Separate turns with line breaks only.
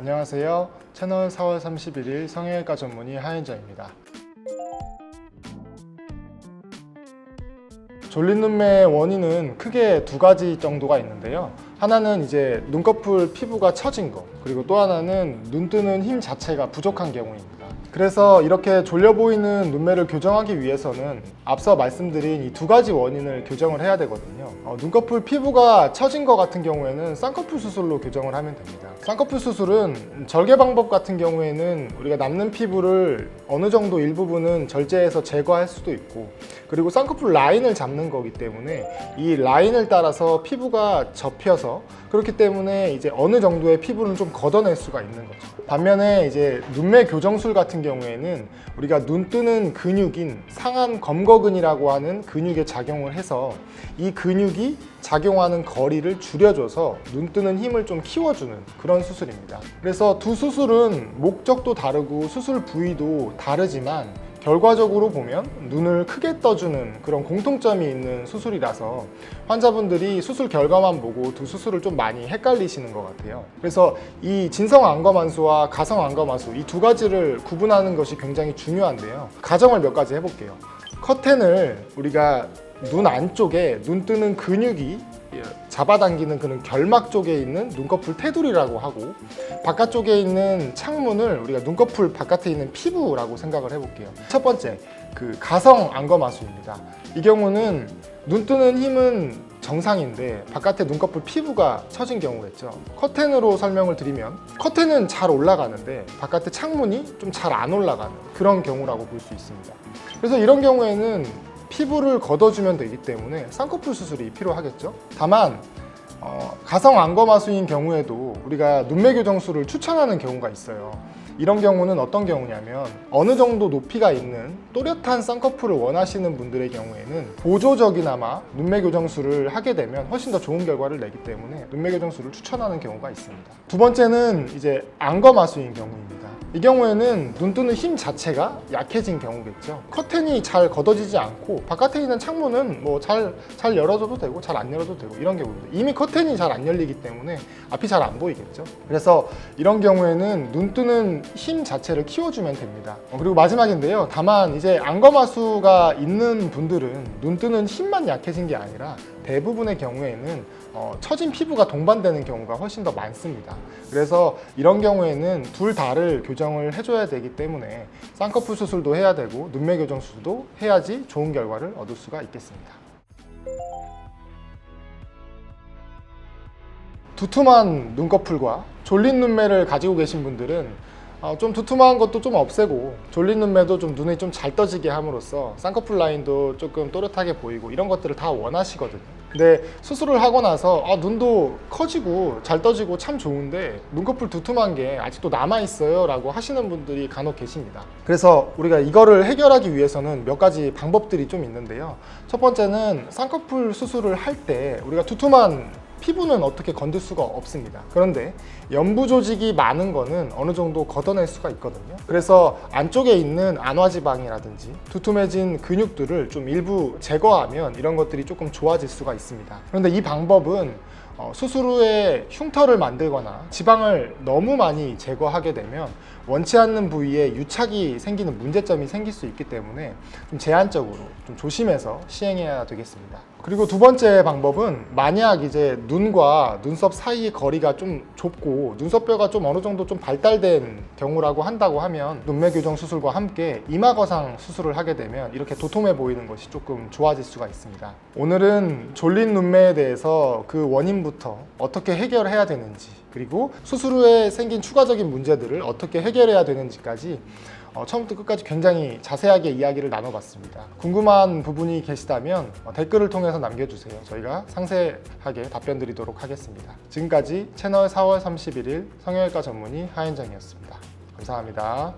안녕하세요. 채널 4월 31일 성형외과 전문의 하현정입니다. 졸린 눈매의 원인은 크게 두 가지 정도가 있는데요. 하나는 이제 눈꺼풀 피부가 처진 것, 그리고 또 하나는 눈 뜨는 힘 자체가 부족한 경우입니다. 그래서 이렇게 졸려 보이는 눈매를 교정하기 위해서는 앞서 말씀드린 이 두 가지 원인을 교정을 해야 되거든요. 눈꺼풀 피부가 처진 것 같은 경우에는 쌍꺼풀 수술로 교정을 하면 됩니다. 쌍꺼풀 수술은 절개 방법 같은 경우에는 우리가 남는 피부를 어느 정도 일부분은 절제해서 제거할 수도 있고, 그리고 쌍꺼풀 라인을 잡는 거기 때문에 이 라인을 따라서 피부가 접혀서, 그렇기 때문에 이제 어느 정도의 피부는 좀 걷어낼 수가 있는 거죠. 반면에 이제 눈매 교정술 같은 경우에는 우리가 눈 뜨는 근육인 상안 검거근이라고 하는 근육에 작용을 해서 이 근육이 작용하는 거리를 줄여줘서 눈 뜨는 힘을 좀 키워주는 그런 수술입니다. 그래서 두 수술은 목적도 다르고 수술 부위도 다르지만 결과적으로 보면 눈을 크게 떠주는 그런 공통점이 있는 수술이라서 환자분들이 수술 결과만 보고 두 수술을 좀 많이 헷갈리시는 것 같아요. 그래서 이 진성 안검하수와 가성 안검하수, 이 두 가지를 구분하는 것이 굉장히 중요한데요. 가정을 몇 가지 해볼게요. 커튼을 우리가 눈 안쪽에 눈 뜨는 근육이 잡아당기는 그런 결막 쪽에 있는 눈꺼풀 테두리라고 하고, 바깥쪽에 있는 창문을 우리가 눈꺼풀 바깥에 있는 피부라고 생각을 해볼게요. 첫 번째, 그 가성 안검하수입니다. 이 경우는 눈 뜨는 힘은 정상인데 바깥에 눈꺼풀 피부가 처진 경우겠죠. 커튼으로 설명을 드리면 커튼은 잘 올라가는데 바깥에 창문이 좀 잘 안 올라가는 그런 경우라고 볼 수 있습니다. 그래서 이런 경우에는 피부를 걷어주면 되기 때문에 쌍꺼풀 수술이 필요하겠죠. 다만 가성 안검하수인 경우에도 우리가 눈매 교정술을 추천하는 경우가 있어요. 이런 경우는 어떤 경우냐면 어느 정도 높이가 있는 또렷한 쌍꺼풀을 원하시는 분들의 경우에는 보조적이나마 눈매 교정술을 하게 되면 훨씬 더 좋은 결과를 내기 때문에 눈매 교정술을 추천하는 경우가 있습니다. 두 번째는 이제 안검하수인 경우입니다. 이 경우에는 눈 뜨는 힘 자체가 약해진 경우겠죠. 커튼이 잘 걷어지지 않고 바깥에 있는 창문은 뭐 잘 열어줘도 되고 잘 안 열어도 되고 이런 경우입니다. 이미 커튼이 잘 안 열리기 때문에 앞이 잘 안 보이겠죠. 그래서 이런 경우에는 눈 뜨는 힘 자체를 키워주면 됩니다. 그리고 마지막인데요. 다만 이제 안검하수가 있는 분들은 눈 뜨는 힘만 약해진 게 아니라 대부분의 경우에는 처진 피부가 동반되는 경우가 훨씬 더 많습니다. 그래서 이런 경우에는 둘 다를 교정을 해줘야 되기 때문에 쌍꺼풀 수술도 해야 되고 눈매 교정 수술도 해야지 좋은 결과를 얻을 수가 있겠습니다. 두툼한 눈꺼풀과 졸린 눈매를 가지고 계신 분들은 좀 두툼한 것도 좀 없애고 졸린 눈매도 좀 눈이 좀 잘 떠지게 함으로써 쌍꺼풀 라인도 조금 또렷하게 보이고 이런 것들을 다 원하시거든요. 근데 수술을 하고 나서 눈도 커지고 잘 떠지고 참 좋은데 눈꺼풀 두툼한 게 아직도 남아있어요 라고 하시는 분들이 간혹 계십니다. 그래서 우리가 이거를 해결하기 위해서는 몇 가지 방법들이 좀 있는데요. 첫 번째는 쌍꺼풀 수술을 할 때 우리가 두툼한 피부는 어떻게 건들 수가 없습니다. 그런데 연부 조직이 많은 거는 어느 정도 걷어낼 수가 있거든요. 그래서 안쪽에 있는 안화지방이라든지 두툼해진 근육들을 좀 일부 제거하면 이런 것들이 조금 좋아질 수가 있습니다. 그런데 이 방법은 수술 후에 흉터를 만들거나 지방을 너무 많이 제거하게 되면 원치 않는 부위에 유착이 생기는 문제점이 생길 수 있기 때문에 좀 제한적으로 좀 조심해서 시행해야 되겠습니다. 그리고 두 번째 방법은 만약 이제 눈과 눈썹 사이의 거리가 좀 좁고 눈썹뼈가 좀 어느 정도 좀 발달된 경우라고 한다고 하면 눈매 교정 수술과 함께 이마 거상 수술을 하게 되면 이렇게 도톰해 보이는 것이 조금 좋아질 수가 있습니다. 오늘은 졸린 눈매에 대해서 그 원인부터 어떻게 해결해야 되는지, 그리고 수술 후에 생긴 추가적인 문제들을 어떻게 해결해야 되는지까지 처음부터 끝까지 굉장히 자세하게 이야기를 나눠봤습니다. 궁금한 부분이 계시다면 댓글을 통해서 남겨주세요. 저희가 상세하게 답변 드리도록 하겠습니다. 지금까지 채널 4월 31일 성형외과 전문의 하현정이었습니다. 감사합니다.